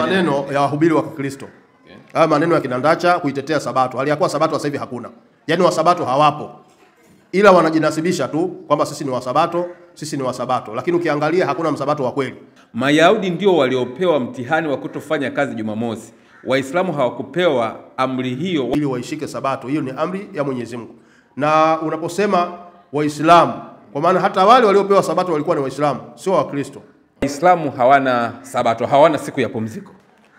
maneno ya wahubiri wa Kikristo. Haya maneno ya kinandacha kuitetea sabato. Aliyakuwa sabato sasa hivi hakuna. Yaani wa sabato hawapo. Ila wanajinasibisha tu kwamba sisi ni wa sabato, sisi ni wa sabato. Lakini ukiangalia hakuna msabato wa kweli. Mayahudi ndio waliopewa mtihani wa kutofanya kazi Jumamosi. Waislamu hawakupewa amri hiyo ili waishike sabato. Hiyo ni amri ya Mwenyezi Mungu. Na unaposema Waislamu, kwa maana hata wale waliopewa sabato walikuwa ni Waislamu, sio Wakristo. Waislamu hawana sabato, hawana siku ya pumziko.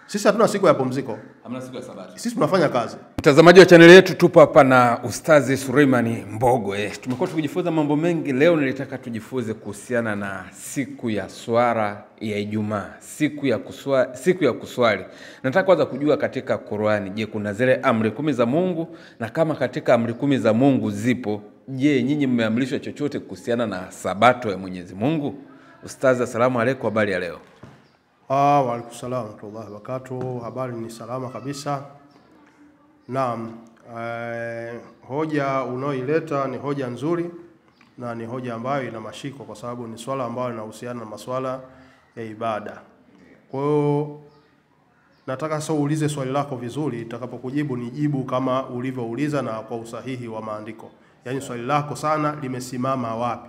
Sisi hatuna siku ya pumziko. Hamna siku ya sabato. Sisi tunafanya kazi. Mtazamaji wa channel yetu, tupo hapa na Ustazi Suleimani Mbogo. Tumekuwa tukijifunza mambo mengi. Leo nilitaka tujifunze kuhusiana na siku ya swala ya Ijumaa, siku ya kuswali. Nataka kwanza kujua katika Qur'ani, je, kuna zile amri 10 za Mungu? Na kama katika amri 10 za Mungu zipo, je, nyinyi mmeamrishwa chochote kuhusiana na sabato ya Mwenyezi Mungu? Ustazi, asalamu alaykum, habari ya leo? Wa alaykum salaam wa rahmatullahi wa barakatuh. Habari ni salama kabisa. Naam, hoja unaoileta ni hoja nzuri na ni hoja ambayo ina mashiko, kwa sababu ni swala ambalo linahusiana na masuala ya ibada. Kwa hiyo nataka sasa uulize swali lako vizuri, nitakapokujibu nijibu kama ulivyouliza na kwa usahihi wa maandiko. Yaani swali lako sana limesimama wapi?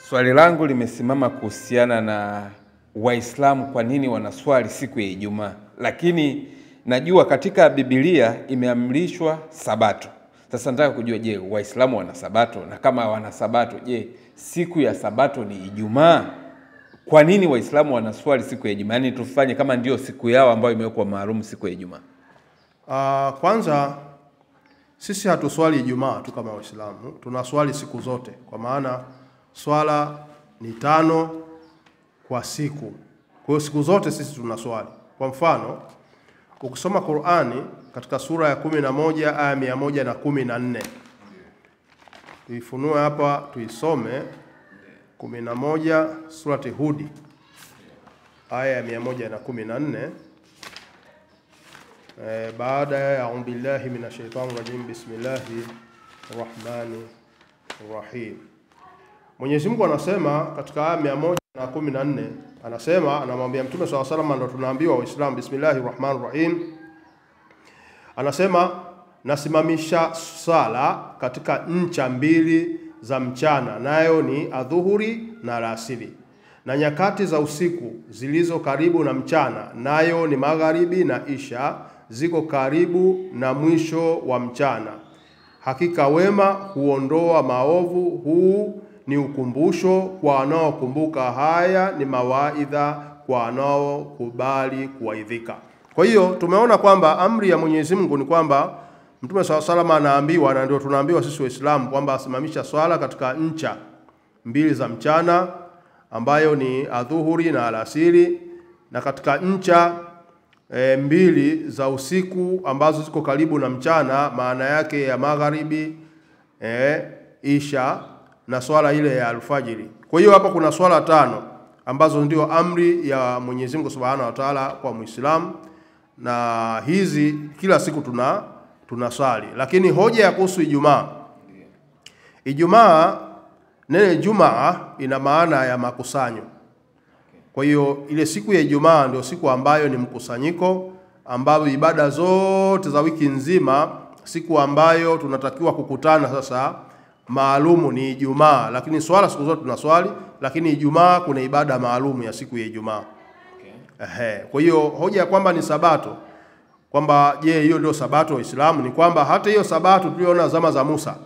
Swali langu limesimama kuhusiana na Waislamu kwa nini wanaswali siku ya Ijumaa. Lakini najua katika Biblia imeamrishwa sabato. Sasa nataka kujua, je, Waislamu wana sabato? Na kama wana sabato, je, siku ya sabato ni Ijumaa? Kwa nini Waislamu wanaswali siku ya Ijumaa? Yaani tufanye kama ndio siku yao ambayo imewekwa maalum siku ya Ijumaa. Kwanza sisi hatuswali Ijumaa tu kama Waislamu, tunaswali siku zote, kwa maana swala ni 5 kwa siku. Kwa hiyo siku zote sisi tunaswali. Kwa mfano, ukisoma Qur'ani katika sura ya 11 aya 114. Tuifunue hapa tuisome 11 surati Hudi aya ya 114. Baada ya a'udhu billahi minash shaitani rajim, bismillahir rahmanir rahim. Mwenyezi Mungu anasema katika aya 114, anasema, anamwambia Mtume SAW, ndio tunaambiwa Waislamu, bismillahir rahmanir rahim. Anasema, nasimamisha sala katika ncha 2 za mchana, nayo ni adhuhuri na alasiri, na nyakati za usiku zilizo karibu na mchana, nayo ni magharibi na isha, ziko karibu na mwisho wa mchana. Hakika wema huondoa maovu, huu ni ukumbusho kwa wanaokumbuka, haya ni mawaidha kwa wanaokubali kuwaidhika. Kwa hiyo tumeona kwamba amri ya Mwenyezi Mungu ni kwamba Mtume SAW anaambiwa, na ndio tunaambiwa sisi Waislamu, kwamba asimamisha swala katika ncha 2 za mchana ambayo ni adhuhuri na alasiri, na katika ncha 2 za usiku ambazo ziko karibu na mchana, maana yake ya magharibi, isha na swala ile ya alfajiri. Kwa hiyo hapa kuna swala 5 ambazo ndio amri ya Mwenyezi Mungu Subhanahu wa Ta'ala kwa Muislamu, na hizi kila siku tunasali. Lakini hoja ya kuhusu Ijumaa. Ijumaa, neno Jumaa ina maana ya makusanyo. Kwa hiyo ile siku ya Ijumaa ndio siku ambayo ni mkusanyiko, ambayo ibada zote za wiki nzima, siku ambayo tunatakiwa kukutana sasa maalumu ni Ijumaa. Lakini swala siku zote tunaswali, lakini Ijumaa kuna ibada maalumu ya siku ya Ijumaa. Kwa hiyo hoja ya kwamba ni sabato, kwamba je, hiyo ndio sabato wa Uislamu, ni kwamba hata hiyo sabato tuliona zama za Musa.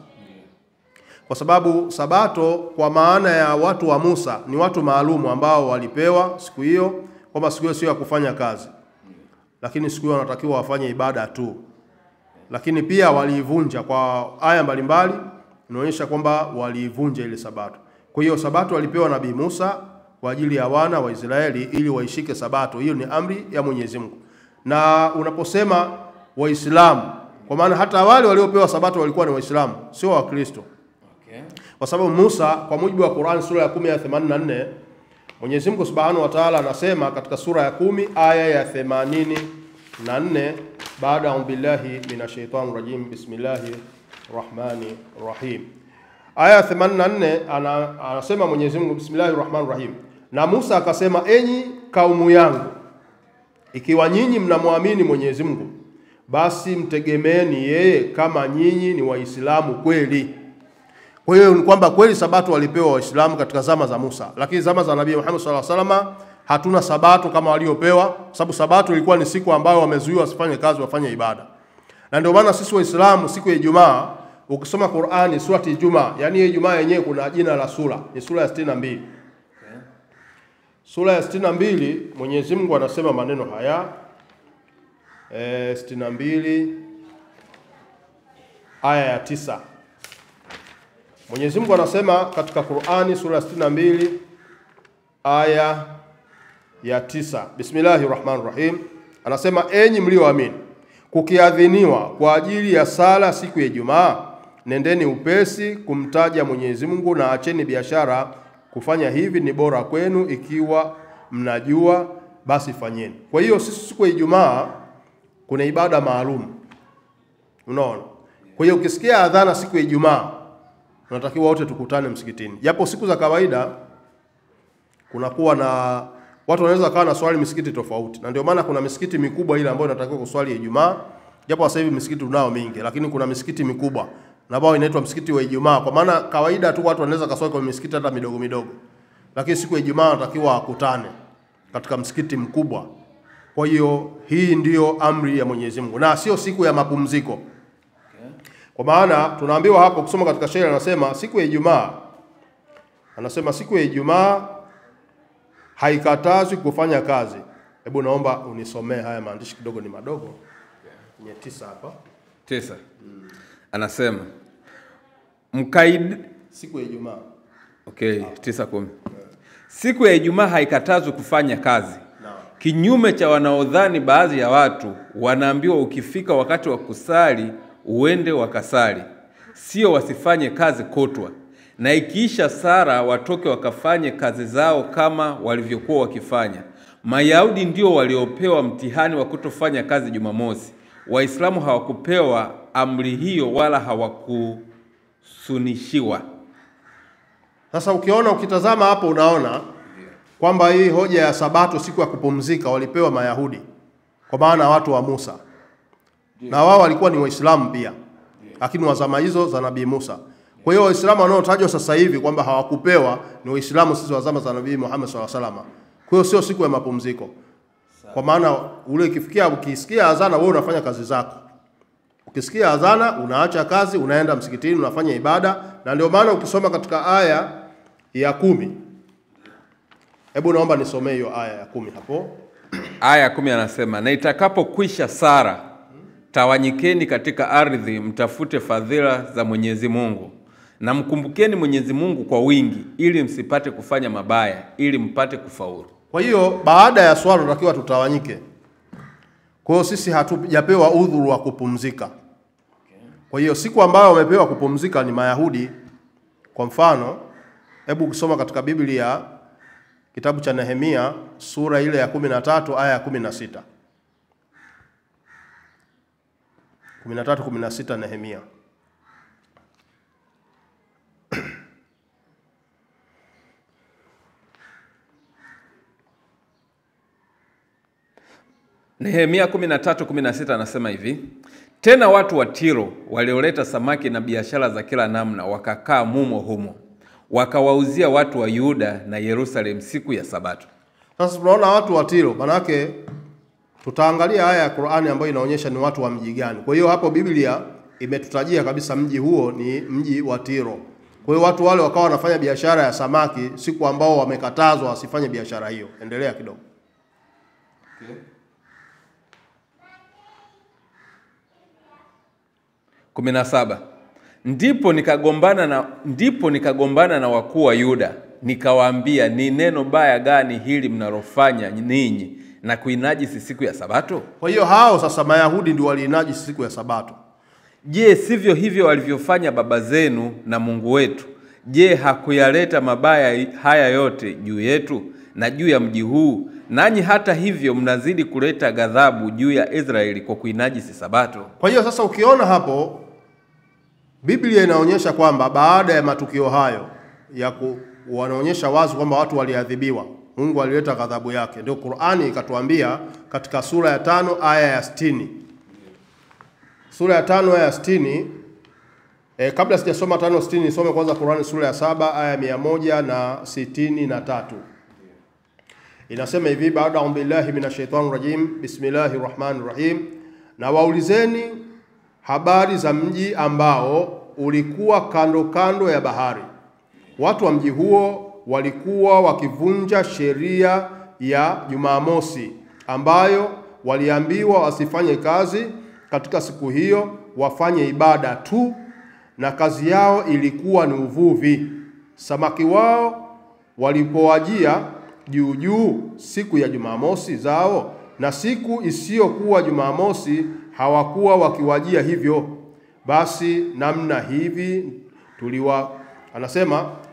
Kwa sababu sabato kwa maana ya watu wa Musa ni watu maalumu ambao walipewa siku hiyo, kwamba siku hiyo sio ya kufanya kazi, lakini siku hiyo wanatakiwa wafanye ibada tu. Lakini pia waliivunja kwa aya mbalimbali, inaonyesha kwamba waliivunja ile sabato. Kwa hiyo sabato walipewa Nabii Musa kwa ajili ya wana wa Israeli ili waishike sabato. Hiyo ni amri ya Mwenyezi Mungu. Na unaposema Waislamu, kwa maana hata wale waliopewa sabato walikuwa ni Waislamu, sio Wakristo. Kwa sababu Musa, kwa mujibu wa Qur'an sura ya 10 ya 84, Mwenyezi Mungu Subhanahu wa Ta'ala anasema katika sura ya 10 aya ya 84, baada ya billahi minashaitanir rajim, bismillahir rahmanir rahim. Aya 84 anasema Mwenyezi Mungu, bismillahir rahmanir rahim, na Musa akasema, enyi kaumu yangu, ikiwa nyinyi mnamwamini Mwenyezi Mungu, basi mtegemeeni yeye kama nyinyi ni Waislamu kweli. Kwa hiyo ni kwamba kweli sabato walipewa Waislamu katika zama za Musa, lakini zama za Nabii Muhammad sallallahu alaihi wasallam hatuna sabato kama waliopewa, sababu sabato ilikuwa ni siku ambayo wamezuiwa wasifanye kazi, wafanye ibada. Na ndio maana sisi Waislamu siku ya Ijumaa, ukisoma Qur'ani surati Ijumaa, yani Ijumaa yenyewe kuna jina la sura, ni sura ya 62. Sura ya 62 Mwenyezi Mungu anasema maneno haya 62 aya ya 9. Mwenyezi Mungu anasema katika Qur'ani sura ya 62 aya ya 9. Bismillahirrahmanirrahim. Anasema, enyi mlioamini, kukiadhiniwa kwa ajili ya sala siku ya Ijumaa, nendeni upesi kumtaja Mwenyezi Mungu na acheni biashara. Kufanya hivi ni bora kwenu, ikiwa mnajua basi fanyeni. Kwa hiyo sisi siku ya Ijumaa kuna ibada maalum. Unaona? Kwa hiyo ukisikia adhana siku ya Ijumaa, tunatakiwa wote tukutane msikitini. Japo siku za kawaida kunakuwa na watu wanaweza kawa na swali misikiti tofauti. Na ndio maana kuna misikiti mikubwa ile ambayo inatakiwa kuswali Ijumaa. Japo sasa hivi misikiti tunao mingi, lakini kuna misikiti mikubwa na ambao inaitwa msikiti wa Ijumaa. Kwa maana kawaida tu watu wanaweza kaswali kwa misikiti hata midogo midogo. Lakini siku ya Ijumaa wanatakiwa wakutane katika msikiti mkubwa. Kwa hiyo hii ndiyo amri ya Mwenyezi Mungu na sio siku ya mapumziko. Kwa maana tunaambiwa hapo kusoma katika sheria, anasema siku ya Ijumaa, anasema siku ya Ijumaa haikatazwi kufanya kazi. Hebu naomba unisomee haya maandishi kidogo, ni madogo. Kwenye 9 hapa. 9. Anasema mkaid siku ya Ijumaa. Okay, 9:10. Siku ya Ijumaa haikatazwi kufanya kazi. Kinyume cha wanaodhani baadhi ya watu, wanaambiwa ukifika wakati wa kusali uende wakasali, sio wasifanye kazi kotwa. Na ikiisha sara watoke wakafanye kazi zao kama walivyokuwa wakifanya. Mayahudi ndio waliopewa mtihani wa kutofanya kazi Jumamosi. Waislamu hawakupewa amri hiyo wala hawakusunishiwa. Sasa ukitazama hapo unaona kwamba hii hoja ya sabato siku ya kupumzika walipewa Mayahudi, kwa maana watu wa Musa. Na wao walikuwa ni Waislamu pia, lakini wa zama hizo za Nabii Musa. Kwa hiyo Waislamu wanaotajwa sasa hivi kwamba hawakupewa ni Waislamu sisi wa zama za Nabii Muhammad sallallahu alaihi wasallam. Kwa hiyo sio siku ya mapumziko. Kwa maana ukisikia adhana wewe unafanya kazi zako. Ukisikia adhana unaacha kazi, unaenda msikitini, unafanya ibada. Na ndio maana ukisoma katika aya ya 10, hebu naomba nisomee hiyo aya ya 10 hapo. Aya ya 10 anasema, na itakapokwisha sara, tawanyikeni katika ardhi, mtafute fadhila za Mwenyezi Mungu. Na mkumbukeni Mwenyezi Mungu kwa wingi, ili msipate kufanya mabaya, ili mpate kufaulu. Kwa hiyo baada ya swala tunatakiwa tutawanyike. Kwa hiyo sisi hatujapewa udhuru wa kupumzika. Kwa hiyo siku ambayo wamepewa kupumzika ni Mayahudi. Kwa mfano, hebu kusoma katika Biblia kitabu cha Nehemia sura ile ya 13 aya ya 16. 13-16 Nehemia. Nehemia 13:16 anasema hivi, tena watu wa Tiro walioleta samaki na biashara za kila namna wakakaa mumo humo, wakawauzia watu wa Yuda na Yerusalemu siku ya Sabato. Sasa tunaona watu wa Tiro, manake tutaangalia aya ya Qur'ani ambayo inaonyesha ni watu wa mji gani. Kwa hiyo hapo Biblia imetutajia kabisa mji huo ni mji wa Tiro. Kwa hiyo watu wale wakawa wanafanya biashara ya samaki siku ambao wamekatazwa wasifanye biashara hiyo. Endelea kidogo. Okay. 17. Ndipo nikagombana na wakuu wa Yuda, nikawaambia, ni neno baya gani hili mnalofanya ninyi na kuinajisi siku ya Sabato? Kwa hiyo hao sasa Mayahudi ndio waliinajisi siku ya Sabato. Je, sivyo hivyo walivyofanya baba zenu na Mungu wetu? Je, hakuyaleta mabaya haya yote juu yetu na juu ya mji huu? Nanyi hata hivyo mnazidi kuleta ghadhabu juu ya Israeli kwa kuinajisi Sabato. Kwa hiyo sasa ukiona hapo Biblia inaonyesha kwamba baada ya matukio hayo wanaonyesha wazi kwamba watu waliadhibiwa. Mungu alileta ghadhabu yake. Ndio Qur'ani ikatuambia katika sura ya 5 aya ya 60. Sura ya 5 aya ya 60. Kabla sijasoma 5:60 nisome kwanza Qur'ani sura ya 7 aya 163. Inasema hivi, baada billahi minashaitani rajim, bismillahir rahmanir rahim. Na waulizeni habari za mji ambao ulikuwa kando kando ya bahari. Watu wa mji huo walikuwa wakivunja sheria ya Jumamosi, ambayo waliambiwa wasifanye kazi katika siku hiyo, wafanye ibada tu, na kazi yao ilikuwa ni uvuvi. Samaki wao walipowajia juu juu siku ya Jumamosi zao, na siku isiyokuwa Jumamosi hawakuwa wakiwajia hivyo. Basi namna hivi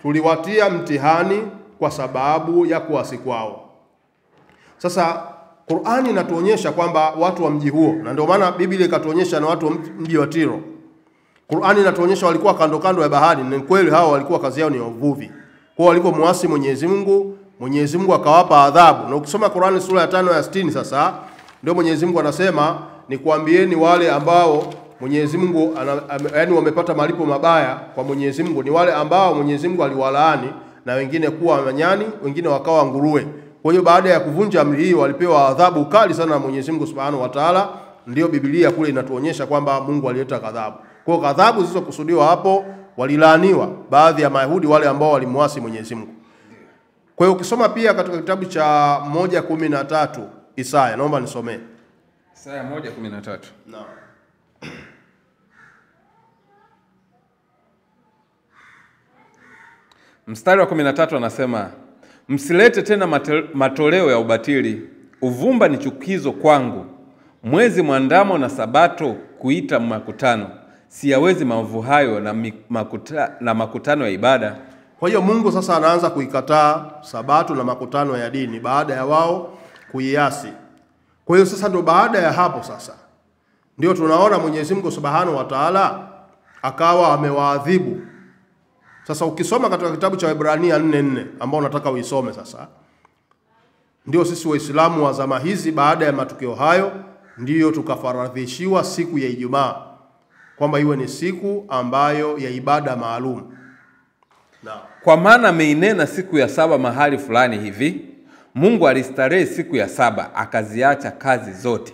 tuliwatia mtihani kwa sababu ya kuasi kwao. Sasa Qur'ani inatuonyesha kwamba watu wa mji huo, na ndio maana Biblia ikatuonyesha na watu wa mji wa Tiro. Qur'ani inatuonyesha walikuwa kando kando ya bahari, na kweli hao walikuwa kazi yao ni uvuvi. Kwa walipomwasi Mwenyezi Mungu, Mwenyezi Mungu akawapa adhabu. Na ukisoma Qur'ani sura ya 5 ya 60 sasa, ndio Mwenyezi Mungu anasema ni kuambieni wale ambao Mwenyezi Mungu yaani wamepata malipo mabaya kwa Mwenyezi Mungu ni wale ambao Mwenyezi Mungu aliwalaani, na wengine kuwa manyani, wengine wakawa nguruwe. Kwa hiyo baada ya kuvunja amri hii walipewa adhabu kali sana na Mwenyezi Mungu Subhanahu wa Ta'ala. Ndio Biblia kule inatuonyesha kwamba Mungu alileta ghadhabu. Kwa hiyo ghadhabu zilizokusudiwa hapo, walilaaniwa baadhi ya Mayahudi wale ambao walimwasi Mwenyezi Mungu. Kwa hiyo ukisoma pia katika kitabu cha 1:13 Isaya, naomba nisomee. Isaya 1:13. Naam. Mstari wa 13 anasema, msilete tena matoleo ya ubatili, uvumba ni chukizo kwangu. Mwezi mwandamo na sabato kuita makutano, siyawezi maovu hayo na makutano ya ibada. Kwa hiyo Mungu sasa anaanza kuikataa sabato na makutano ya dini baada ya wao kuiasi. Kwa hiyo sasa ndio baada ya hapo sasa ndio tunaona Mwenyezi Mungu Subhanahu wa Ta'ala akawa amewaadhibu. Sasa ukisoma katika kitabu cha Waebrania 4:4 ambao nataka uisome sasa, ndio sisi Waislamu wa zama hizi baada ya matukio hayo ndio tukafaradhishiwa siku ya Ijumaa kwamba iwe ni siku ambayo ya ibada maalum. Kwa maana ameinena siku ya 7 mahali fulani hivi, Mungu alistarehe siku ya 7 akaziacha kazi zote.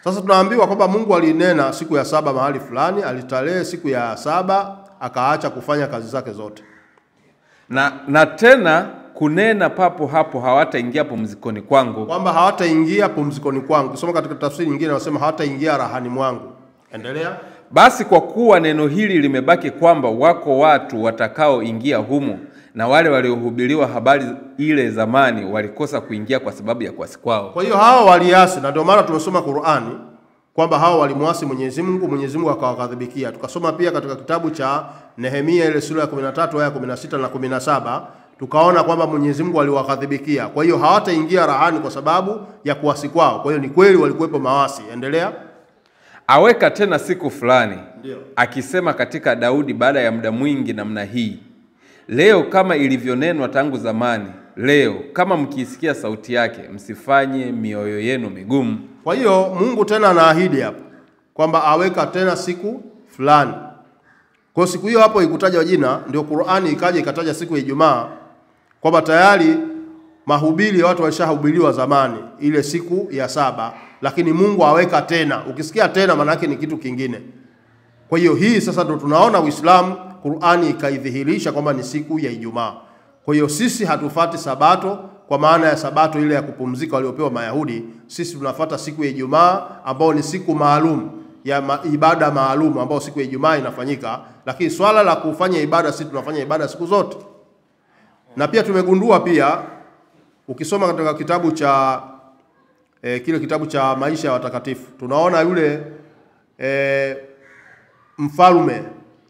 Sasa tunaambiwa kwamba Mungu alinena siku ya 7 mahali fulani, alistarehe siku ya 7 akaacha kufanya kazi zake zote. Na tena kunena papo hapo hawataingia pumzikoni kwangu. Kwamba hawataingia pumzikoni kwangu. Kusoma katika tafsiri nyingine wanasema hawataingia rahani mwangu. Endelea. Basi kwa kuwa neno hili limebaki kwamba wako watu watakaoingia humo, na wale waliohubiriwa habari ile zamani walikosa kuingia kwa sababu ya kuasi kwao. Kwa hiyo hao waliasi, na ndio maana tumesoma Qur'ani kwamba hao walimwasi Mwenyezi Mungu, Mwenyezi Mungu akawaghadhibikia. Tukasoma pia katika kitabu cha Nehemia ile sura ya 13 aya 16 na 17, tukaona kwamba Mwenyezi Mungu aliwaghadhibikia. Kwa hiyo hawataingia rahani kwa sababu ya kuasi kwao. Kwa hiyo ni kweli walikuwepo maasi. Endelea. Aweka tena siku fulani, akisema katika Daudi baada ya muda mwingi namna hii, leo kama ilivyonenwa tangu zamani, leo kama mkisikia sauti yake, msifanye mioyo yenu migumu. Kwa hiyo Mungu tena anaahidi hapo kwamba aweka tena siku fulani. Kwa siku hiyo hapo ikutaja jina, ndio Qur'ani ikaja ikataja siku ya Ijumaa, kwamba tayari mahubiri ya watu walishahubiriwa zamani ile siku ya 7, lakini Mungu aweka tena. Ukisikia tena maana yake ni kitu kingine. Kwa hiyo hii sasa ndio tunaona Uislamu, Qur'ani ikaidhihirisha kwamba ni siku ya Ijumaa. Kwa hiyo sisi hatufati sabato kwa maana ya sabato ile ya kupumzika waliopewa Mayahudi. Sisi tunafuata siku ya Ijumaa ambao ni siku maalum ya ibada maalum ambao siku ya Ijumaa inafanyika, lakini swala la kufanya ibada sisi tunafanya ibada siku zote. Na pia tumegundua pia ukisoma katika kitabu cha kile kitabu cha maisha ya watakatifu, tunaona yule mfalme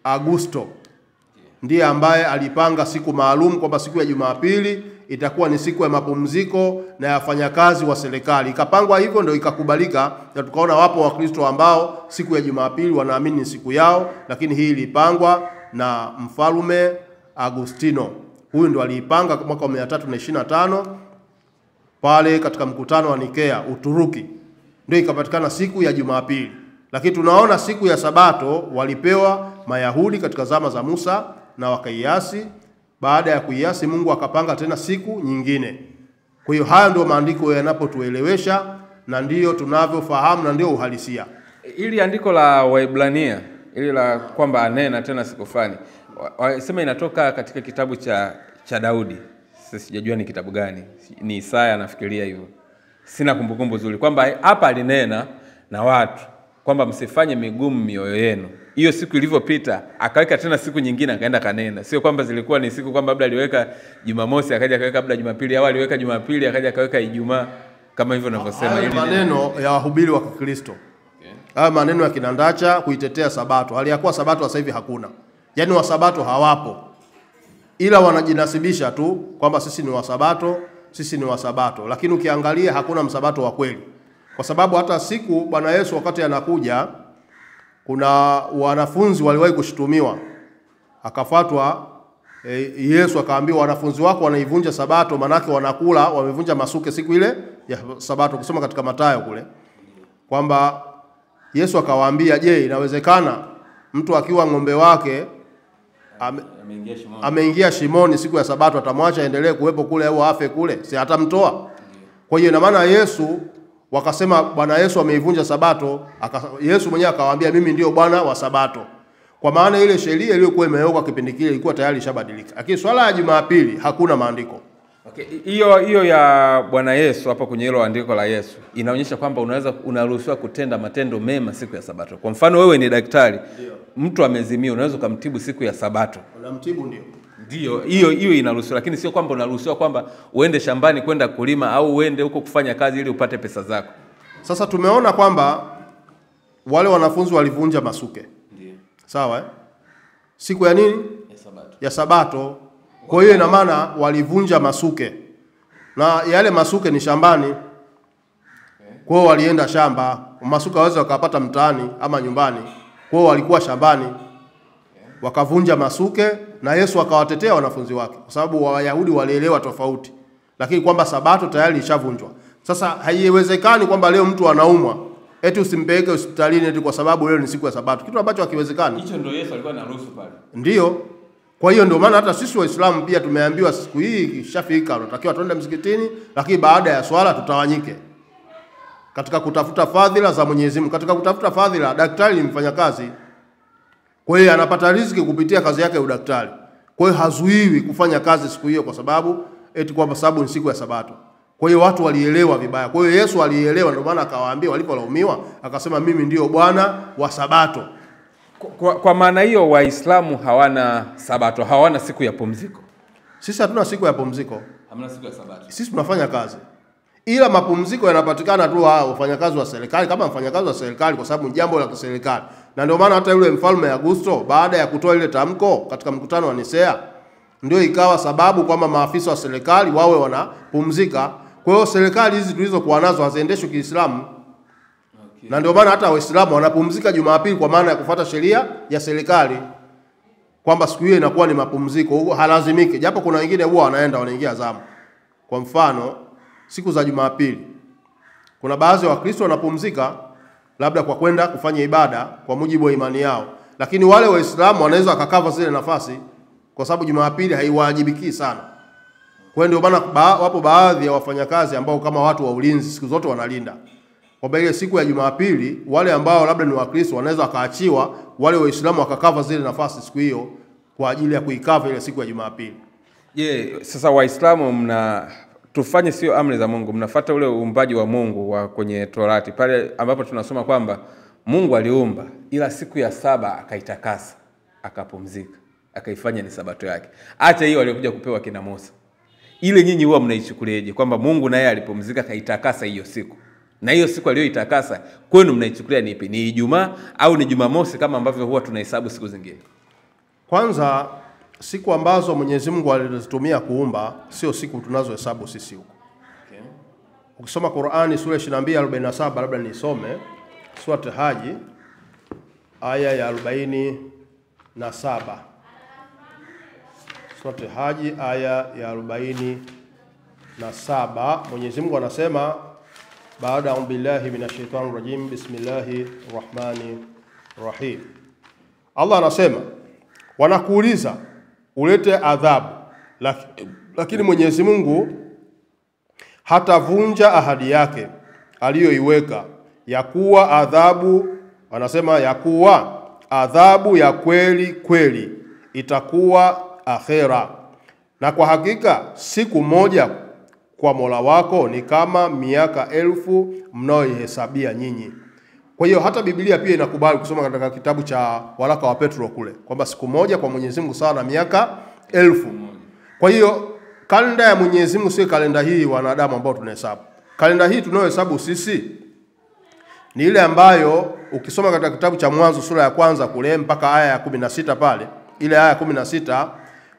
Augusto ndiye ambaye alipanga siku maalum kwamba siku ya Jumapili itakuwa ni siku ya mapumziko na ya wafanyakazi wa serikali. Ikapangwa hivyo ndio ikakubalika, na tukaona wapo Wakristo ambao siku ya Jumapili wanaamini ni siku yao, lakini hii ilipangwa na mfalme Agustino. Huyu ndo aliipanga mwaka 325 pale katika mkutano wa Nikea Uturuki, ndio ikapatikana siku ya Jumapili. Lakini tunaona siku ya Sabato walipewa Mayahudi katika zama za Musa na wakaiasi. Baada ya kuiasi, Mungu akapanga tena siku nyingine. Kwa hiyo haya ndio maandiko yanapotuelewesha na ndiyo tunavyofahamu na ndio uhalisia. Ili andiko la Waebrania, ili la kwamba anena tena siku fulani, wasema inatoka katika kitabu cha Daudi. Sasa sijajua ni kitabu gani. Ni Isaya nafikiria hivyo. Sina kumbukumbu nzuri kwamba hapa alinena na watu kwamba msifanye migumu mioyo yenu. Hiyo siku ilivyopita akaweka tena siku nyingine akaenda kanena. Sio kwamba zilikuwa ni siku kwamba labda aliweka Jumamosi akaja akaweka labda Jumapili, au aliweka Jumapili akaja akaweka Ijumaa kama hivyo ninavyosema. Hili maneno ya wahubiri wa Kikristo. Haya maneno ya kinandacha kuitetea Sabato. Hali ya kuwa Sabato sasa hivi hakuna. Yaani wa Sabato hawapo. Ila wanajinasibisha tu kwamba sisi ni wa Sabato, sisi ni wa Sabato. Lakini ukiangalia hakuna msabato wa kweli. Kwa sababu hata siku Bwana Yesu wakati anakuja, kuna wanafunzi waliwahi kushutumiwa. Akafuatwa Yesu akaambiwa wanafunzi wako wanaivunja Sabato, manake wanakula, wamevunja masuke siku ile ya Sabato. Kusoma katika Mathayo kule kwamba Yesu akawaambia, je, inawezekana mtu akiwa ng'ombe wake ameingia shimoni siku ya Sabato atamwacha endelee kuwepo kule au afe kule? Si atamtoa. Kwa hiyo ina maana Yesu, wakasema Bwana Yesu ameivunja Sabato, Yesu mwenyewe akawaambia mimi ndio Bwana wa Sabato. Kwa maana ile sheria iliyokuwa imewekwa kipindi kile ilikuwa tayari ishabadilika. Lakini swala ya Jumapili hakuna maandiko. Okay, hiyo ya Bwana Yesu hapa kwenye hilo andiko la Yesu inaonyesha kwamba unaruhusiwa kutenda matendo mema siku ya Sabato. Kwa mfano wewe ni daktari, mtu amezimia, unaweza kumtibu siku ya Sabato. Unamtibu ndio. Hiyo inaruhusiwa, lakini sio kwamba unaruhusiwa kwamba uende shambani kwenda kulima au uende huko kufanya kazi ili upate pesa zako. Sasa tumeona kwamba wale wanafunzi walivunja masuke. Ndio. Sawa Siku ya nini? Ya Sabato. Ya Sabato. Kwa hiyo ina maana walivunja masuke. Na yale masuke ni shambani. Kwa hiyo walienda shamba. Masuka waweza wakapata mtaani ama nyumbani. Kwa hiyo walikuwa shambani. Wakavunja masuke na Yesu akawatetea wanafunzi wake. Kwa sababu Wayahudi walielewa tofauti. Lakini kwamba Sabato tayari ishavunjwa. Sasa haiwezekani kwamba leo mtu anaumwa eti usimpeleke hospitalini eti kwa sababu leo ni siku ya Sabato. Kitu ambacho hakiwezekani. Hicho ndio Yesu alikuwa anaruhusu pale. Ndio. Kwa hiyo ndio maana hata sisi Waislamu pia tumeambiwa siku hii ikishafika tunatakiwa tuende msikitini, lakini baada ya swala tutawanyike. Katika kutafuta fadhila za Mwenyezi Mungu. Katika kutafuta fadhila, daktari ni mfanyakazi. Kwa hiyo anapata riziki kupitia kazi yake ya udaktari. Kwa hiyo hazuiwi kufanya kazi siku hiyo kwa sababu eti kwa sababu ni siku ya Sabato. Kwa hiyo watu walielewa vibaya. Kwa hiyo Yesu alielewa, ndio maana akawaambia walipolaumiwa, akasema mimi ndio Bwana wa Sabato. Kwa maana hiyo Waislamu hawana Sabato, hawana siku ya pumziko. Sisi hatuna siku ya pumziko. Hamna siku ya Sabato. Sisi tunafanya kazi. Ila mapumziko yanapatikana tu wafanyakazi wa serikali kama mfanyakazi wa serikali kwa sababu ni jambo la kiserikali. Na ndio maana hata yule mfalme Augusto baada ya kutoa ile tamko katika mkutano wa Nisea ndio ikawa sababu kwamba maafisa wa serikali wawe wanapumzika. Kwa hiyo serikali hizi tulizokuwa nazo haziendeshwi Kiislamu. Okay. Na ndio maana hata Waislamu wanapumzika Jumapili kwa maana ya kufuata sheria ya serikali. Kwamba siku hiyo inakuwa ni mapumziko, huko halazimiki. Japo kuna wengine huwa wanaingia zamu. Kwa mfano, siku za Jumapili kuna baadhi ya Wakristo wanapumzika labda kwa kwenda kufanya ibada kwa mujibu wa imani yao. Lakini wale Waislamu wanaweza wakakava zile nafasi kwa sababu Jumapili haiwajibiki sana. Kwa hiyo ndio maana wapo baadhi ya wafanyakazi ambao kama watu wa ulinzi siku zote wanalinda. Kwa ile siku ya Jumapili wale ambao labda ni Wakristo wanaweza wakaachiwa, wale Waislamu wakakava zile nafasi siku hiyo kwa ajili ya kuikava ile siku ya Jumapili. Sasa Waislamu tufanye sio amri za Mungu, mnafuata ule uumbaji wa Mungu wa kwenye Torati pale ambapo tunasoma kwamba Mungu aliumba ila siku ya saba akaitakasa, akapumzika, akaifanya ni Sabato yake. Acha hiyo aliyokuja kupewa kina Musa. Ile nyinyi huwa mnaichukuliaje kwamba Mungu naye alipumzika akaitakasa hiyo siku? Na hiyo siku aliyoitakasa kwenu mnaichukulia ni ipi? Ni Ijumaa au ni Jumamosi kama ambavyo huwa tunahesabu siku zingine? Kwanza siku ambazo Mwenyezi Mungu alizitumia kuumba sio siku tunazohesabu sisi huko. Okay. Ukisoma Qur'ani sura 22:47 labda nisome sura Haji aya ya 47. Sura Haji aya ya 47. 27 Mwenyezi Mungu anasema baada ya billahi minashaitani rajim, bismillahir rahmanir rahim. Allah anasema wanakuuliza ulete adhabu, lakini Mwenyezi Mungu hatavunja ahadi yake aliyoiweka ya kuwa adhabu, anasema ya kuwa adhabu ya kweli kweli itakuwa akhera, na kwa hakika siku moja kwa Mola wako ni kama miaka 1000 mnaoihesabia nyinyi. Kwa hiyo hata Biblia pia inakubali kusoma katika kitabu cha waraka wa Petro kule kwamba siku moja kwa Mwenyezi Mungu sawa na miaka 1000. Kwa hiyo kalenda ya Mwenyezi Mungu sio kalenda hii wanadamu ambao tunahesabu. Kalenda hii tunayohesabu sisi ni ile ambayo ukisoma katika kitabu cha Mwanzo sura ya 1 kule mpaka aya ya 16 pale, ile aya ya 16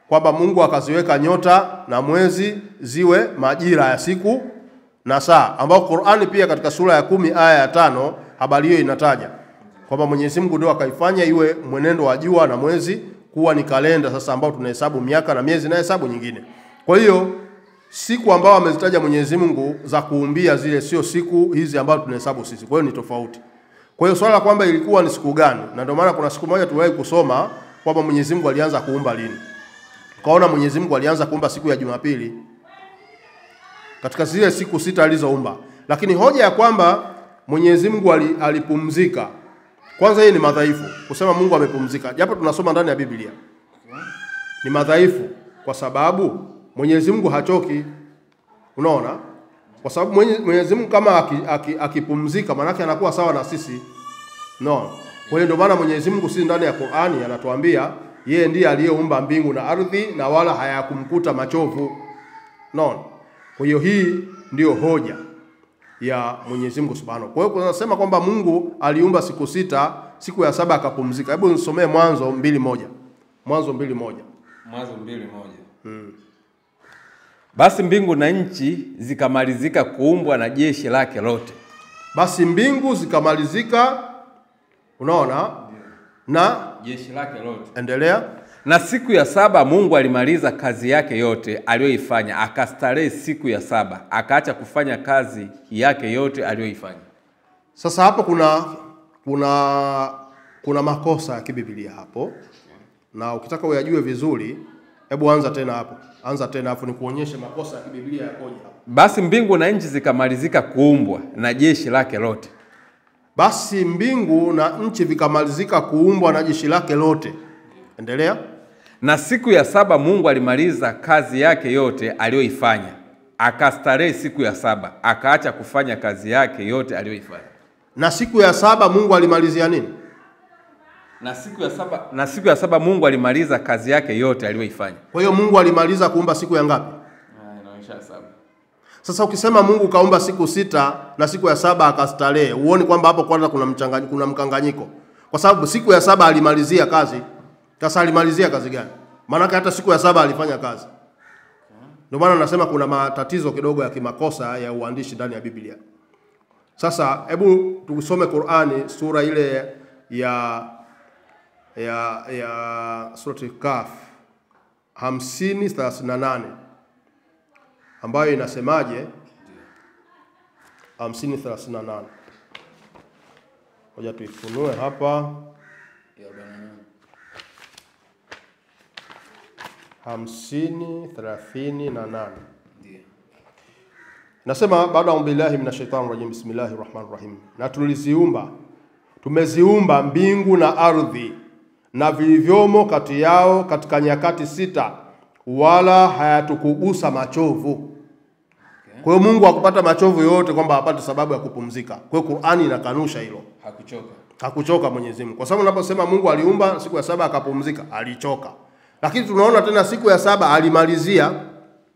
kwamba Mungu akaziweka nyota na mwezi ziwe majira ya siku na saa, ambao Qur'ani pia katika sura ya 10 aya ya 5 habari hiyo inataja kwamba Mwenyezi Mungu ndio akaifanya iwe mwenendo wa jua na mwezi kuwa ni kalenda sasa ambao tunahesabu miaka na miezi na hesabu nyingine. Kwa hiyo siku ambao amezitaja Mwenyezi Mungu za kuumbia zile sio siku hizi ambazo tunahesabu sisi. Kwa hiyo ni tofauti. Kwa hiyo swala kwamba ilikuwa ni siku gani, na ndio maana kuna siku moja tuliwahi kusoma kwamba Mwenyezi Mungu alianza kuumba lini. Kaona Mwenyezi Mungu alianza kuumba siku ya Jumapili katika zile siku 6 alizoumba. Lakini hoja ya kwamba Mwenyezi Mungu alipumzika, kwanza hii ni madhaifu kusema Mungu amepumzika, japo tunasoma ndani ya Biblia. Ni madhaifu kwa sababu Mwenyezi Mungu hachoki. Unaona? Kwa sababu Mwenyezi Mungu kama akipumzika maana yake anakuwa sawa na sisi. No. Kwa hiyo ndio maana Mwenyezi Mungu sisi ndani ya Qur'ani anatuambia yeye ndiye aliyeumba mbingu na ardhi na wala hayakumkuta machovu. No. Kwa hiyo hii ndiyo hoja ya Mwenyezi Mungu Subhanahu. Kwa hiyo kunasema kwamba Mungu aliumba siku 6, siku ya 7 akapumzika. Hebu nisomee Mwanzo 2:1. Mwanzo 2:1. Mwanzo 2:1. Basi mbingu na nchi zikamalizika kuumbwa na jeshi lake lote. Basi mbingu zikamalizika, unaona, na jeshi lake lote. Endelea. Na siku ya 7 Mungu alimaliza kazi yake yote aliyoifanya, akastarehe siku ya 7, akaacha kufanya kazi yake yote aliyoifanya. Sasa hapo kuna makosa ya kibiblia hapo. Na ukitaka uyajue vizuri, hebu anza tena hapo. Anza tena hapo nikuonyeshe makosa ya kibiblia yakoje hapo. Basi mbingu na nchi zikamalizika kuumbwa na jeshi lake lote. Basi mbingu na nchi vikamalizika kuumbwa na jeshi lake lote. Endelea. Na siku ya 7 Mungu alimaliza kazi yake yote aliyoifanya, akastarehe siku ya 7, akaacha kufanya kazi yake yote aliyoifanya. Na siku ya 7 Mungu alimalizia nini? Na siku ya 7 Mungu alimaliza kazi yake yote aliyoifanya. Kwa hiyo Mungu alimaliza kuumba siku ya ngapi? Inaonyesha 7. Sasa ukisema Mungu kaumba siku 6 na siku ya 7 akastarehe, uone kwamba hapo kwanza kuna mkanganyiko. Kwa sababu siku ya 7 alimalizia kazi. Sasa alimalizia kazi gani? Maana hata siku ya 7 alifanya kazi. Ndio maana nasema kuna matatizo kidogo ya kimakosa ya uandishi ndani ya Biblia. Sasa hebu tusome Qur'ani sura ile ya surati Kahf 50:38 ambayo inasemaje? 50:38. Ngoja tuifunue hapa. 50:38. Nasema baada ya billahi minashaitani rajim, bismillahir rahmanir rahim. Na tumeziumba mbingu na ardhi na vilivyomo kati yao katika nyakati 6, wala hayatukugusa machovu. Kwa hiyo Mungu hakupata machovu yote kwamba hapati sababu ya kupumzika. Kwa hiyo Qur'ani inakanusha hilo. Hakuchoka Mwenyezi Mungu. Kwa sababu unaposema Mungu aliumba siku ya 7 akapumzika, alichoka. Lakini tunaona tena siku ya 7 alimalizia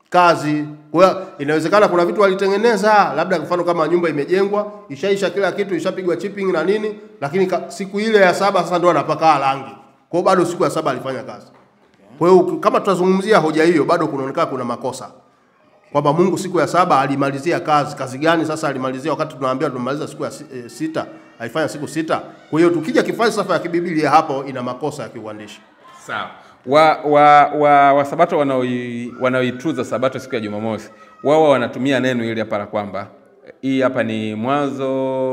kazi. Kwa hiyo inawezekana kuna vitu walitengeneza, labda mfano kama nyumba imejengwa, ishaisha kila kitu, ishapigwa chipping na nini, lakini siku ile ya 7 sasa ndio anapaka rangi. Kwa hiyo bado siku ya 7 alifanya kazi. Kwa hiyo kama tutazungumzia hoja hiyo, bado kunaonekana kuna makosa. Kwamba Mungu siku ya 7 alimalizia kazi. Kazi gani sasa alimalizia wakati tunaambia tumaliza siku ya 6, haifanya siku 6? Kwa hiyo tukija kifalsafa ya kibiblia hapo ina makosa ya kiuandishi. Sawa. Wasabato wanaoituza sabato siku ya Jumamosi wao wanatumia neno hili hapa kwamba hii hapa ni Mwanzo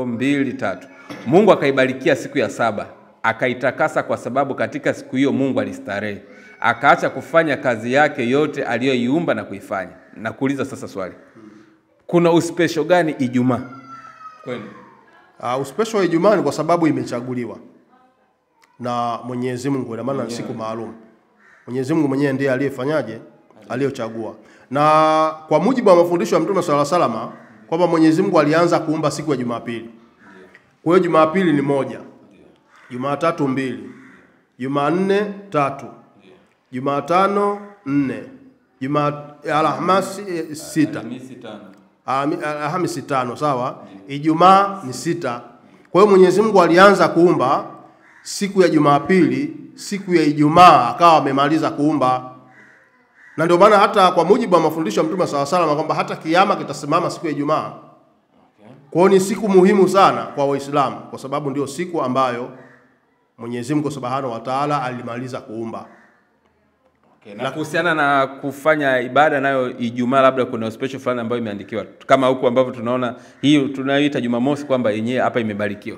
2:3. Mungu akaibarikia siku ya 7, akaitakasa kwa sababu katika siku hiyo Mungu alistarehe, akaacha kufanya kazi yake yote aliyoiumba na kuifanya. Na kuuliza sasa swali, kuna uspesho gani Ijumaa kwenu? Uspesho wa Ijumaa ni kwa sababu imechaguliwa na Mwenyezi Mungu, ina maana siku maalum. Mwenyezi Mungu mwenyewe ndiye aliyefanyaje, aliyochagua. Na kwa mujibu wa mafundisho ya Mtume sallallahu alaihi wasallam kwamba Mwenyezi Mungu alianza kuumba siku ya Jumapili. Kwa hiyo Jumapili ni 1, Jumatatu 2, Jumanne 3, Jumatano 4, Alhamisi 6, Alhamisi 5, sawa? Ijumaa ni 6. Kwa hiyo Mwenyezi Mungu alianza kuumba siku ya Jumapili, siku ya Ijumaa akawa amemaliza kuumba. Na ndio maana hata kwa mujibu wa mafundisho ya Mtume sallallahu alaihi wasallam kwamba hata kiyama kitasimama siku ya Ijumaa. Kwa hiyo ni siku muhimu sana kwa Waislamu kwa sababu ndio siku ambayo Mwenyezi Mungu Subhanahu wa Ta'ala alimaliza kuumba. Na kuhusiana na kufanya ibada nayo Ijumaa, labda kuna special fulani ambayo imeandikiwa kama huko ambavyo tunaona hii tunayoita Jumamosi kwamba yenyewe hapa imebarikiwa?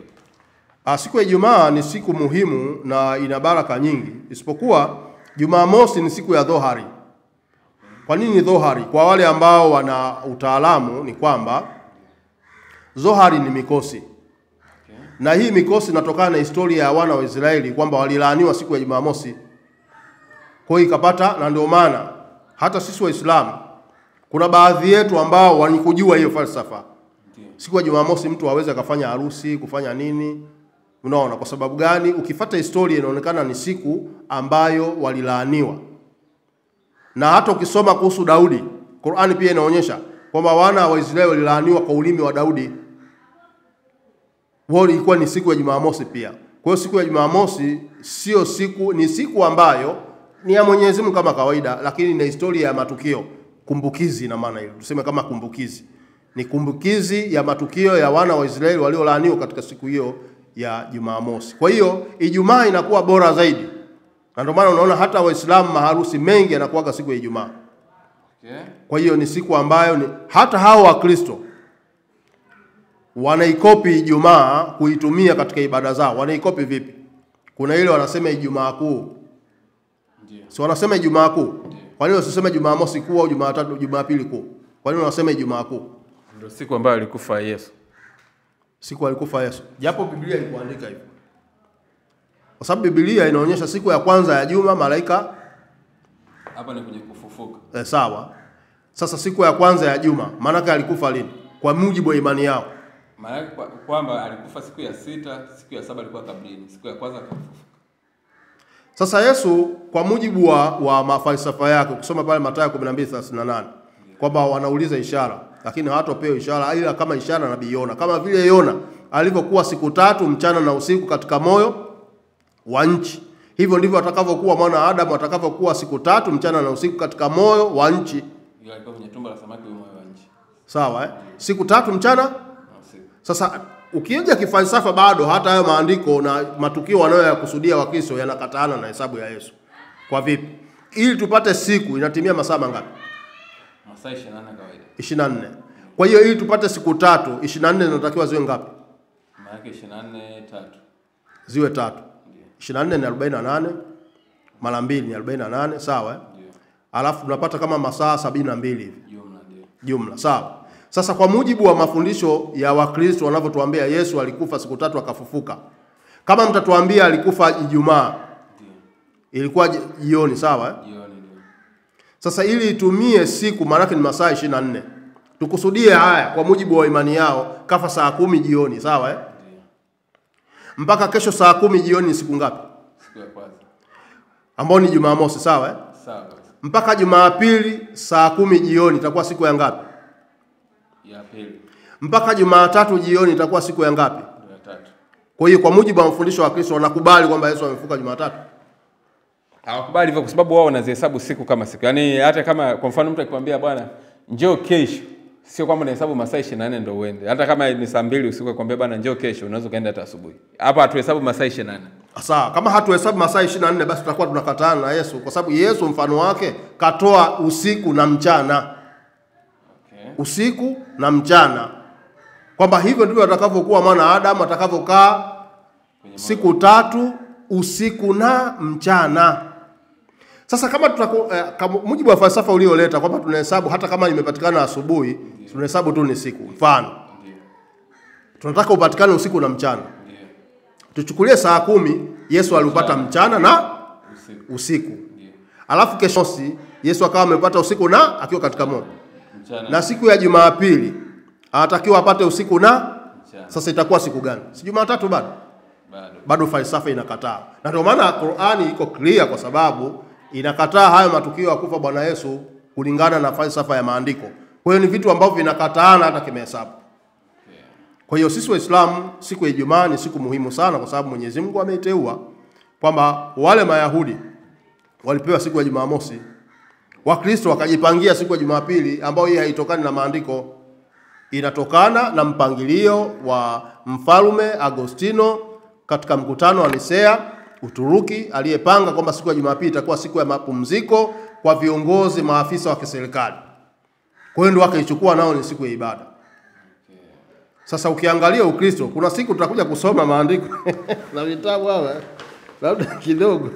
Siku ya Ijumaa ni siku muhimu na ina baraka nyingi, isipokuwa Jumamosi ni siku ya dhohari. Kwa nini dhohari? Kwa wale ambao wana utaalamu ni kwamba dhohari ni mikosi. Na hii mikosi inatokana na historia ya wana wa Israeli kwamba walilaaniwa siku ya Jumamosi. Kwa hiyo ikapata, na ndio maana hata sisi Waislamu kuna baadhi yetu ambao wanikujua hiyo falsafa. Siku ya Jumamosi mtu aweze kufanya harusi, kufanya nini? Unaona kwa sababu gani? Ukifuata historia inaonekana ni siku ambayo walilaaniwa. Na hata ukisoma kuhusu Daudi, Qur'ani pia inaonyesha kwamba wana wa Israeli walilaaniwa kwa ulimi wa Daudi. Wao ilikuwa ni siku ya Jumamosi pia. Kwa hiyo siku ya Jumamosi sio siku, ni siku ambayo ni ya Mwenyezi Mungu kama kawaida, lakini ina historia ya matukio, kumbukizi na maana hiyo. Tuseme kama kumbukizi. Ni kumbukizi ya matukio ya wana wa Israeli waliolaaniwa katika siku hiyo ya Jumamosi. Kwa hiyo Ijumaa inakuwa bora zaidi. Na ndio maana unaona hata Waislamu maharusi mengi yanakuwa siku ya Ijumaa. Kwa hiyo ni siku ambayo hata hao wa Kristo wanaikopi Ijumaa kuitumia katika ibada zao. Wanaikopi vipi? Kuna ile wanasema Ijumaa Kuu. Si wanasema Ijumaa Kuu? Kwa nini wasiseme Jumamosi Kuu au Jumatatu, Jumapili Kuu? Kwa nini wanasema Ijumaa Kuu? Ndio siku ambayo alikufa Yesu. Siku alikufa Yesu. Japo Biblia ilikuandika hivyo. Kwa sababu Biblia inaonyesha siku ya kwanza ya juma malaika hapa ni kwenye kufufuka. Sawa. Sasa siku ya kwanza ya juma maana alikufa lini? Kwa mujibu wa imani yao. Maana kwamba alikufa siku ya 6, siku ya 7 alikuwa kabrini, siku ya kwanza akafufuka. Sasa Yesu kwa mujibu wa mafalsafa yake ukisoma pale Mathayo 12:38 kwamba wanauliza ishara lakini hawatopewa ishara ila kama ishara nabii Yona, kama vile Yona alivyokuwa siku 3 mchana na usiku katika moyo wa nchi, hivyo ndivyo atakavyokuwa mwana Adamu atakavyokuwa siku 3 mchana na usiku katika moyo wa nchi. Yeye alikuwa kwenye tumbo la samaki wa moyo wa nchi. Sawa Siku 3 mchana na usiku. Sasa ukija kifalsafa bado hata hayo maandiko na matukio wanayoyakusudia Wakristo yanakataana na hesabu ya Yesu. Kwa vipi? Ili tupate siku inatimia masaa mangapi? Masaa 24 kawaida. 24. Kwa hiyo ili tupate siku 3, 24 zinatakiwa ziwe ngapi? Maana yake 24 3. Ziwe 3. 24 ni 48 mara 2 ni 48, sawa? Ndio. Alafu tunapata kama masaa 72 hivi. Jumla, sawa? Sasa kwa mujibu wa mafundisho ya Wakristo wanavyotuambia Yesu alikufa siku 3 akafufuka. Kama mtatuambia alikufa Ijumaa, ilikuwa jioni, sawa? Jioni. Sasa ili itumie siku maana yake ni masaa 24. Tukusudie haya kwa mujibu wa imani yao kafa saa 10 jioni, sawa? Mpaka kesho saa 10 jioni ni siku ngapi? Siku ya kwanza. Ambao ni Jumamosi, sawa? Sawa. Mpaka Jumapili saa 10 jioni itakuwa siku ya ngapi? Ya pili. Mpaka Jumatatu jioni itakuwa siku ya ngapi? Ya tatu. Kwa hiyo kwa mujibu wa mafundisho wa Kristo wanakubali kwamba Yesu amefufuka Jumatatu. Hawakubali hivyo kwa sababu wao wanazihesabu siku kama siku. Yaani hata kama kwa mfano mtu akikwambia bwana njoo kesho, sio kwamba unahesabu masaa 24 ndio uende. Hata kama ni saa 2 usiku akwambia bwana njoo kesho, unaweza kaenda hata asubuhi. Hapa hatuhesabu masaa 24. Sawa, kama hatuhesabu masaa 24 basi tutakuwa tunakatana na Yesu kwa sababu Yesu mfano wake katoa usiku na mchana. usiku na mchana, kwamba hivyo ndivyo atakavyokuwa mwanadamu atakavyokaa siku 3 usiku na mchana. Sasa kama mujibu wa falsafa ulioleta kwamba tunahesabu hata kama imepatikana asubuhi, tunahesabu tu ni siku. Mfano, tunataka upatikane usiku na mchana. Tuchukulie saa 10 Yesu alipata mchana na usiku. Alafu kesho Yesu akawa amepata usiku na akiwa katika moto. Na siku ya Jumapili anatakiwa apate usiku na mchana. Sasa itakuwa siku gani? Si Jumatatu bado falsafa inakataa. Na ndio maana Qur'ani iko clear, kwa sababu inakataa hayo matukio ya kufa Bwana Yesu kulingana na falsafa ya maandiko. Kwa hiyo ni vitu ambavyo vinakataana hata kimahesabu. Kwa hiyo sisi Waislamu, siku ya Ijumaa ni siku muhimu sana, kwa sababu Mwenyezi Mungu ameiteua kwamba wale Mayahudi walipewa siku ya Jumamosi, Wakristo wakajipangia siku ya Jumapili, ambayo hii haitokani na maandiko, inatokana na mpangilio wa Mfalme Agostino katika mkutano wa Nisea, Uturuki, aliyepanga kwamba siku ya Jumapili itakuwa siku ya mapumziko kwa viongozi maafisa wa kiserikali. Kwa hiyo ndio wakaichukua nao ni siku ya ibada. Sasa ukiangalia Ukristo, kuna siku tutakuja kusoma maandiko na vitabu hapa labda kidogo.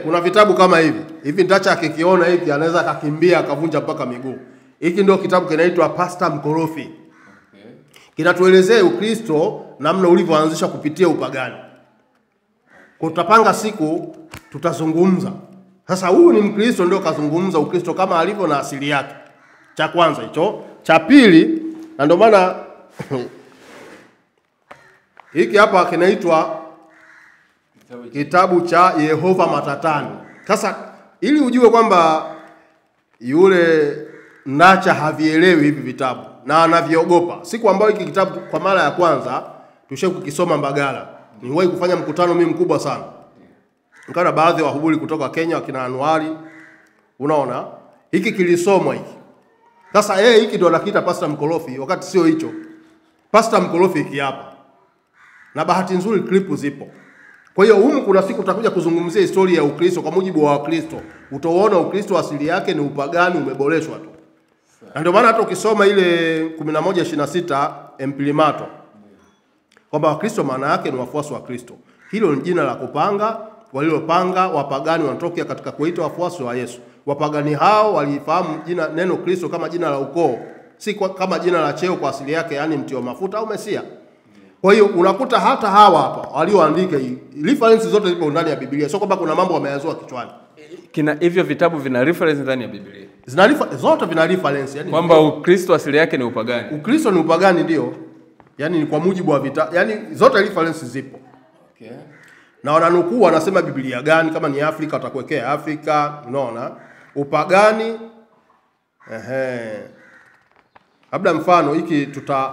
Kuna vitabu kama hivi nitacha akikiona hiki anaweza akakimbia akavunja mpaka miguu. Hiki ndio kitabu kinaitwa Pastor Mkorofi. Kinatuelezea Ukristo namna ulivyoanzishwa kupitia upagani. Kwa tutapanga siku tutazungumza. Sasa huyu ni Mkristo ndio kazungumza Ukristo kama alivyo na asili yake. Cha kwanza hicho. Cha pili, na ndio maana hiki hapa kinaitwa kitabu cha Yehova Matatani. Sasa ili ujue kwamba yule Nacha havielewi hivi vitabu na anaviogopa. Siku ambayo hiki kitabu kwa mara ya kwanza kukisoma Mbagala, niwahi kufanya mkutano mimi mkubwa sana. Nikana baadhi ya wahubiri kutoka Kenya wakina Anuari. Unaona? Hiki kilisomwa hiki. Sasa hiki ndio anakiita Pastor Mkorofi, wakati sio hicho. Pastor Mkorofi hiki hapa. Na bahati nzuri clip zipo. Kwa hiyo humu kuna siku tutakuja kuzungumzia historia ya Ukristo kwa mujibu wa Wakristo. Utaona Ukristo asili yake ni upagani umeboreshwa tu. Na ndio maana hata ukisoma ile 11:26 Imprimato kwamba Wakristo maana yake ni wafuasi wa Kristo. Hilo ni jina la kupanga walilopanga wapagani wanatokea katika kuita wafuasi wa Yesu. Wapagani hao walifahamu neno Kristo kama jina la ukoo, si kama jina la cheo kwa asili yake, yani mtio mafuta au Mesia. Kwa hiyo unakuta hata hawa hapa walioandika hii reference zote zipo ndani ya Biblia. Sio kwamba kuna mambo wameyazoa kichwani. Hivyo vitabu vina reference ndani ya Biblia. Zote vina reference, yani kwamba Ukristo asili yake ni upagani. Ukristo ni upagani ndio. Yani ni kwa mujibu wa vitabu. Yani zote reference zipo. Okay. Na wananukuu wanasema Biblia gani, kama ni Afrika watakuwekea Afrika, unaona? Upagani labda mfano hiki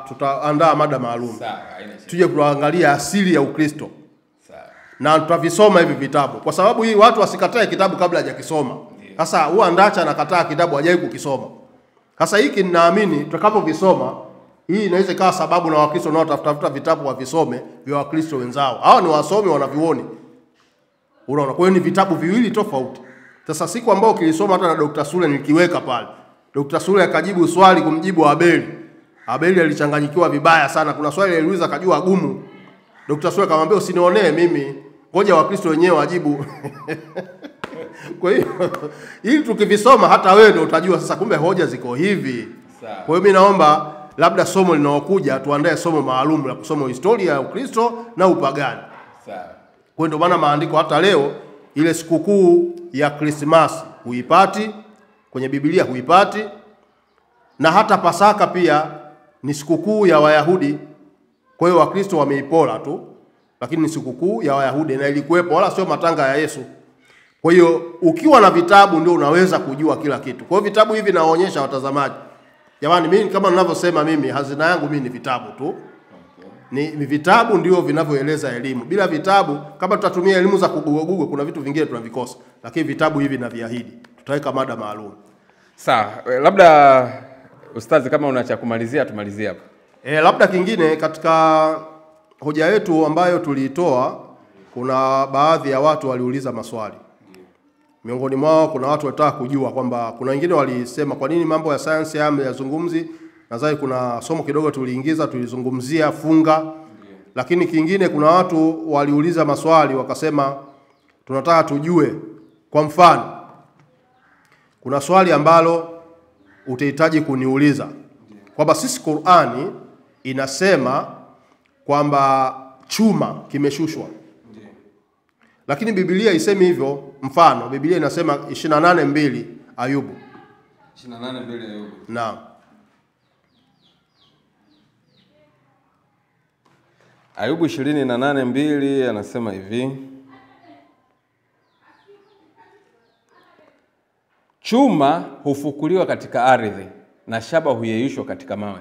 tutaandaa mada maalum. Sawa, tuje kuangalia asili ya Ukristo. Sawa. Na tutavisoma hivi vitabu. Kwa sababu hii watu wasikatae kitabu kabla hajakisoma. Sasa huwa Ndacha anakataa kitabu hajawahi kukisoma. Sasa hiki ninaamini tutakapovisoma hii inaweza ikawa sababu na Wakristo nao tafuta vitabu wavisome vya Wakristo wenzao. Hao ni wasomi wanavioni. Unaona, kwa hiyo ni vitabu viwili tofauti. Sasa siku ambao kilisoma hata na Dr. Sule nilikiweka pale. Dr. Sule akajibu swali kumjibu Abeli. Abeli alichanganyikiwa vibaya sana. Kuna swali aliuliza akajua gumu. Dr. Sule akamwambia usinionee mimi, ngoja Wakristo wenyewe wajibu. Kwa hiyo ili tukivisoma hata wewe ndio utajua sasa kumbe hoja ziko hivi. Kwa hiyo mimi naomba labda somo linaokuja tuandae somo maalum la kusoma historia ya Ukristo na upagani. Sawa. Kwa ndio maana maandiko hata leo ile sikukuu ya Krismasi huipati kwenye Biblia, huipati. Na hata Pasaka pia ni sikukuu ya Wayahudi. Kwa hiyo Wakristo wameipola tu, lakini ni sikukuu ya Wayahudi na ilikuwepo, wala sio matanga ya Yesu. Kwa hiyo ukiwa na vitabu ndio unaweza kujua kila kitu. Kwa hiyo vitabu hivi naonyesha watazamaji. Jamani, mimi kama ninavyosema mimi hazina yangu mimi ni vitabu tu. Ni vitabu ndio vinavyoeleza elimu. Bila vitabu kama tutatumia elimu za kugugu kuna vitu vingine tunavikosa. Lakini vitabu hivi naviahidi. Tutaweka mada maalum. Sawa, labda ustazi kama una cha kumalizia tumalizie hapo. Labda kingine katika hoja yetu ambayo tuliitoa, kuna baadhi ya watu waliuliza maswali. Miongoni mwao kuna watu walitaka kujua kwamba kuna wengine walisema kwa nini mambo ya sayansi yazungumzi. Nadhani kuna somo kidogo tuliingiza, tulizungumzia funga. Lakini kingine kuna watu waliuliza maswali wakasema tunataka tujue. Kwa mfano, kuna swali ambalo utahitaji kuniuliza kwamba sisi Qur'ani inasema kwamba chuma kimeshushwa. Lakini Biblia isemi hivyo. Mfano, Biblia inasema 28:2 Ayubu. 28:2 Ayubu. Naam. Ayubu 28:2 anasema hivi: chuma hufukuliwa katika ardhi na shaba huyeyushwa katika mawe.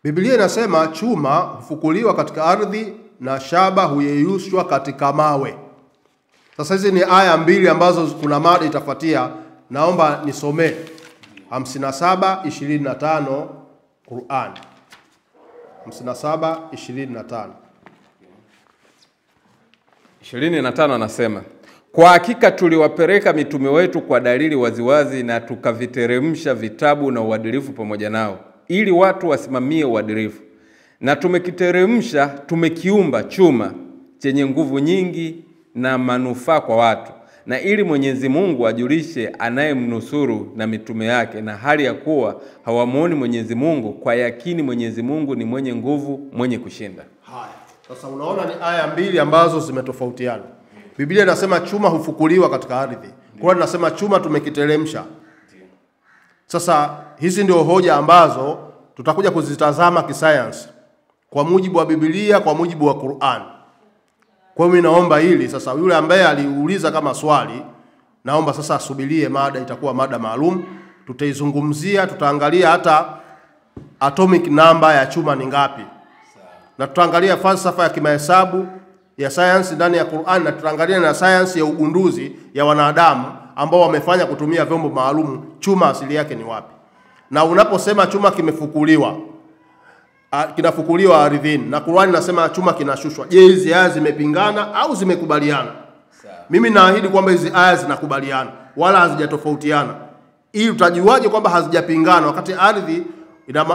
Biblia inasema chuma hufukuliwa katika ardhi na shaba huyeyushwa katika mawe. Sasa hizi ni aya mbili ambazo kuna mada itafuatia. Naomba nisomee 57:25 Qur'an. 57:25. 25 anasema, kwa hakika tuliwapeleka mitume wetu kwa dalili waziwazi na tukaviteremsha vitabu na uadilifu pamoja nao, ili watu wasimamie uadilifu. Na tumekiumba chuma chenye nguvu nyingi na manufaa kwa watu, na ili Mwenyezi Mungu ajulishe anayemnusuru na mitume yake, na hali ya kuwa hawamuoni Mwenyezi Mungu, kwa yakini Mwenyezi Mungu ni mwenye nguvu, mwenye kushinda. Haya. Sasa unaona ni aya mbili ambazo zimetofautiana. Biblia inasema chuma hufukuliwa katika ardhi. Qur'an inasema chuma tumekiteremsha. Sasa hizi ndio hoja ambazo tutakuja kuzitazama kisayansi kwa mujibu wa Biblia, kwa mujibu wa Qur'an. Kwa hiyo mimi naomba hili sasa, yule ambaye aliuliza kama swali, naomba sasa asubirie mada, itakuwa mada maalum. Tutaizungumzia, tutaangalia hata atomic number ya chuma ni ngapi. Na tutaangalia falsafa ya kimahesabu ya science ndani ya Qur'an, na tutaangalia na science ya ugunduzi ya wanadamu ambao wamefanya kutumia vyombo maalum chuma asili yake ni wapi. Na unaposema chuma kimefukuliwa, kinafukuliwa ardhini, na Qur'an inasema chuma kinashushwa, je, hizi aya zimepingana au zimekubaliana? Mimi naahidi kwamba hizi aya zinakubaliana wala hazijatofautiana. Ili utajuaje kwamba hazijapingana wakati ardhi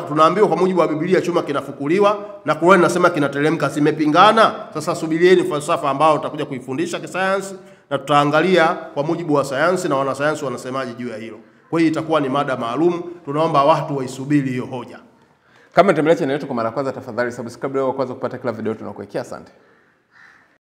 tunaambiwa kwa mujibu wa Biblia chuma kinafukuliwa na Qur'an inasema kinateremka? Zimepingana? Sasa subirieni falsafa ambao tutakuja kuifundisha kisayansi, na tutaangalia kwa mujibu wa sayansi na wanasayansi wanasemaje juu ya hilo. Kwa hiyo itakuwa ni mada maalum, tunaomba watu waisubiri hiyo hoja. Kama tembelea channel yetu kwa mara kwanza, tafadhali subscribe ili kwanza kupata kila video tunakuwekea. Asante.